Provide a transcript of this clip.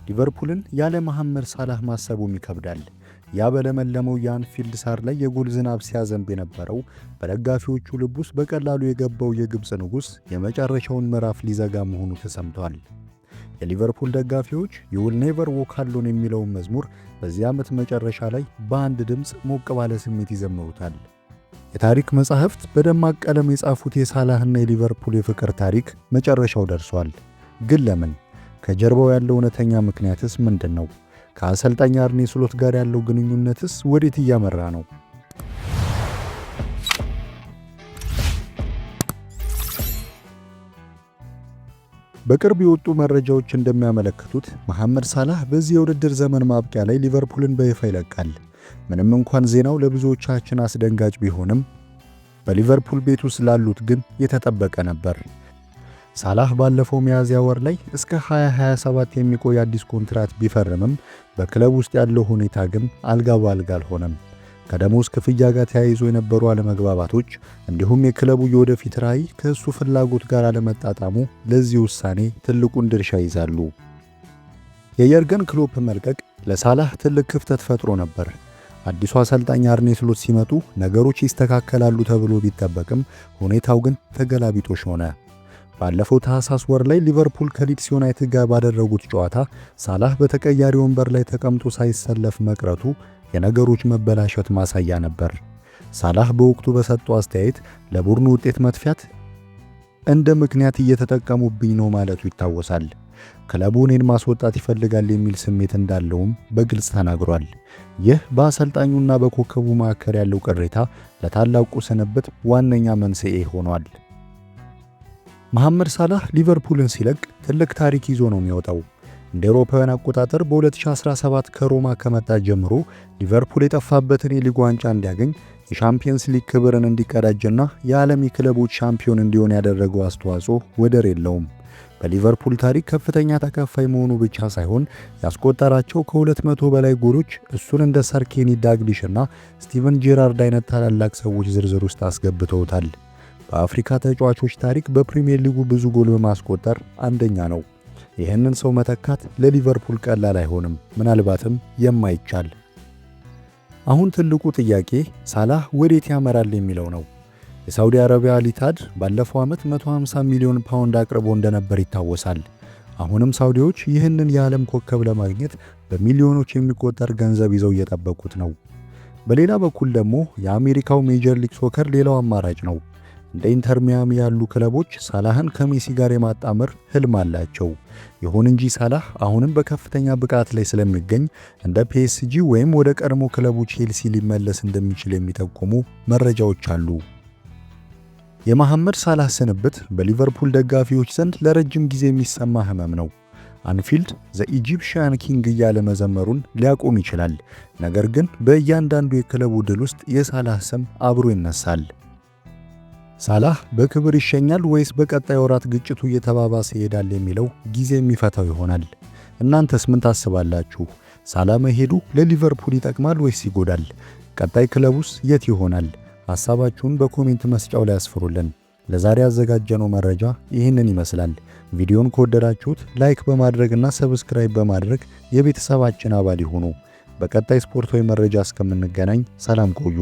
ሊቨርፑልን ያለ መሐመድ ሳላህ ማሰቡም ይከብዳል። ያ በለመለመው የአንፊልድ ሳር ላይ የጎል ዝናብ ሲያዘንብ የነበረው በደጋፊዎቹ ልብ ውስጥ በቀላሉ የገባው የግብፅ ንጉሥ የመጨረሻውን ምዕራፍ ሊዘጋ መሆኑ ተሰምቷል። የሊቨርፑል ደጋፊዎች ዩ ዊል ኔቨር ዎክ አሎን የሚለውን መዝሙር በዚህ ዓመት መጨረሻ ላይ በአንድ ድምፅ ሞቅ ባለ ስሜት ይዘምሩታል። የታሪክ መጻሕፍት በደማቅ ቀለም የጻፉት የሳላህና የሊቨርፑል የፍቅር ታሪክ መጨረሻው ደርሷል። ግን ለምን? ከጀርባው ያለው እውነተኛ ምክንያትስ ምንድን ነው? ከአሰልጣኝ አርኔ ስሎት ጋር ያለው ግንኙነትስ ወዴት እያመራ ነው? በቅርብ የወጡ መረጃዎች እንደሚያመለክቱት መሐመድ ሳላህ በዚህ የውድድር ዘመን ማብቂያ ላይ ሊቨርፑልን በይፋ ይለቃል። ምንም እንኳን ዜናው ለብዙዎቻችን አስደንጋጭ ቢሆንም በሊቨርፑል ቤት ውስጥ ላሉት ግን የተጠበቀ ነበር። ሳላህ ባለፈው ሚያዝያ ወር ላይ እስከ 2027 የሚቆይ አዲስ ኮንትራት ቢፈርምም በክለብ ውስጥ ያለው ሁኔታ ግን አልጋ በአልጋ አልሆነም። ከደሞዝ ክፍያ ጋር ተያይዞ የነበሩ አለመግባባቶች እንዲሁም የክለቡ የወደፊት ራዕይ ከእሱ ፍላጎት ጋር አለመጣጣሙ ለዚህ ውሳኔ ትልቁን ድርሻ ይዛሉ። የየርገን ክሎፕ መልቀቅ ለሳላህ ትልቅ ክፍተት ፈጥሮ ነበር። አዲሱ አሰልጣኝ አርኔ ስሎት ሲመጡ ነገሮች ይስተካከላሉ ተብሎ ቢጠበቅም ሁኔታው ግን ተገላቢጦሽ ሆነ። ባለፈው ታህሳስ ወር ላይ ሊቨርፑል ከሊድስ ዩናይትድ ጋር ባደረጉት ጨዋታ ሳላህ በተቀያሪ ወንበር ላይ ተቀምጦ ሳይሰለፍ መቅረቱ የነገሮች መበላሸት ማሳያ ነበር። ሳላህ በወቅቱ በሰጠው አስተያየት ለቡድኑ ውጤት መጥፋት እንደ ምክንያት እየተጠቀሙብኝ ነው ማለቱ ይታወሳል። ክለቡ እኔን ማስወጣት ይፈልጋል የሚል ስሜት እንዳለውም በግልጽ ተናግሯል። ይህ በአሰልጣኙና በኮከቡ መካከል ያለው ቅሬታ ለታላቁ ስንብት ዋነኛ መንስኤ ሆኗል። መሐመድ ሳላህ ሊቨርፑልን ሲለቅ ትልቅ ታሪክ ይዞ ነው የሚወጣው። እንደ አውሮፓውያን አቆጣጠር በ2017 ከሮማ ከመጣ ጀምሮ ሊቨርፑል የጠፋበትን የሊግ ዋንጫ እንዲያገኝ፣ የሻምፒየንስ ሊግ ክብርን እንዲቀዳጅና የዓለም የክለቦች ሻምፒዮን እንዲሆን ያደረገው አስተዋጽኦ ወደር የለውም። በሊቨርፑል ታሪክ ከፍተኛ ተከፋይ መሆኑ ብቻ ሳይሆን ያስቆጠራቸው ከ200 በላይ ጎሎች እሱን እንደ ሰር ኬኒ ዳግሊሽና ስቲቨን ጄራርድ አይነት ታላላቅ ሰዎች ዝርዝር ውስጥ አስገብተውታል። በአፍሪካ ተጫዋቾች ታሪክ በፕሪሚየር ሊጉ ብዙ ጎል በማስቆጠር አንደኛ ነው። ይህንን ሰው መተካት ለሊቨርፑል ቀላል አይሆንም፣ ምናልባትም የማይቻል። አሁን ትልቁ ጥያቄ ሳላህ ወዴት ያመራል የሚለው ነው። የሳውዲ አረቢያ አልኢታድ ባለፈው ዓመት 150 ሚሊዮን ፓውንድ አቅርቦ እንደነበር ይታወሳል። አሁንም ሳውዲዎች ይህንን የዓለም ኮከብ ለማግኘት በሚሊዮኖች የሚቆጠር ገንዘብ ይዘው እየጠበቁት ነው። በሌላ በኩል ደግሞ የአሜሪካው ሜጀር ሊግ ሶከር ሌላው አማራጭ ነው። እንደ ኢንተር ሚያሚ ያሉ ክለቦች ሳላህን ከሜሲ ጋር የማጣመር ህልም አላቸው። ይሁን እንጂ ሳላህ አሁንም በከፍተኛ ብቃት ላይ ስለሚገኝ እንደ ፒኤስጂ ወይም ወደ ቀድሞ ክለቡ ቼልሲ ሊመለስ እንደሚችል የሚጠቁሙ መረጃዎች አሉ። የመሐመድ ሳላህ ስንብት በሊቨርፑል ደጋፊዎች ዘንድ ለረጅም ጊዜ የሚሰማ ህመም ነው። አንፊልድ ዘ ኢጂፕሽያን ኪንግ እያለ መዘመሩን ሊያቆም ይችላል። ነገር ግን በእያንዳንዱ የክለቡ ድል ውስጥ የሳላህ ስም አብሮ ይነሳል። ሳላህ በክብር ይሸኛል ወይስ በቀጣይ ወራት ግጭቱ እየተባባሰ ይሄዳል የሚለው ጊዜ የሚፈታው ይሆናል። እናንተስ ምን ታስባላችሁ? ሳላህ መሄዱ ለሊቨርፑል ይጠቅማል ወይስ ይጎዳል? ቀጣይ ክለቡስ የት ይሆናል? ሐሳባችሁን በኮሜንት መስጫው ላይ አስፍሩልን። ለዛሬ ያዘጋጀነው መረጃ ይህንን ይመስላል። ቪዲዮን ከወደዳችሁት ላይክ በማድረግና ሰብስክራይብ በማድረግ የቤተሰባችን አባል ይሁኑ። በቀጣይ ስፖርታዊ መረጃ እስከምንገናኝ ሰላም ቆዩ።